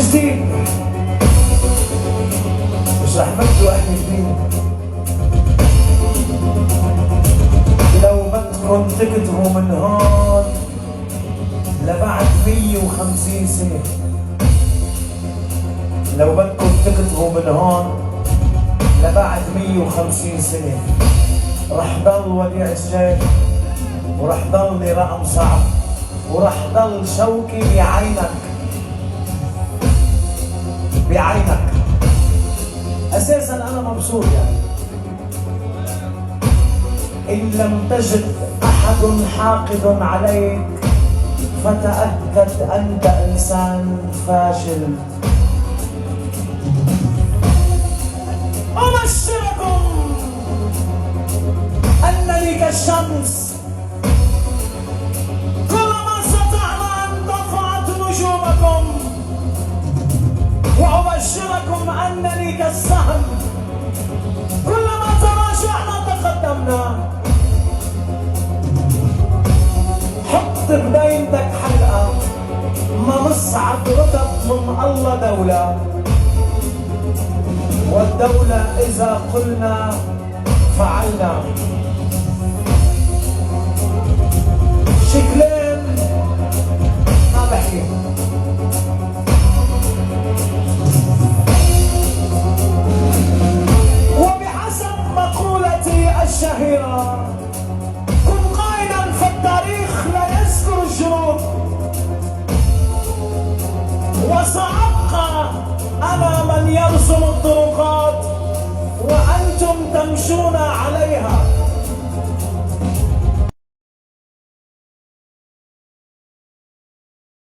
جديد مش رح بدو احكي جديد. لو بدكم تكتبوا من هون لبعد 150 سنة، لو بدكم تكتبوا من هون لبعد 150 سنة رح ضل وديع الشيخ، ورح ضلني رقم صعب، ورح ضل شوقي بعينك، بعينك. اساسا انا مبسوط يعني. ان لم تجد احد حاقد عليك فتأكد انت انسان فاشل. ابشركم انني كالشمس كلما استطعنا ان طفأت نجومكم، وأبشركم أنني كالسهم كلما تراجعنا تقدمنا. حط بدايتك حلقة، ما نصعد رتب من الله دولة، والدولة إذا قلنا فعلنا. شكلين ما بحكي. وبحسب مقولتي الشهيرة كن قائدا فالتاريخ لا يذكر الجنود، وسأبقى أنا من يرسم الطرقات وأنتم تمشون عليها.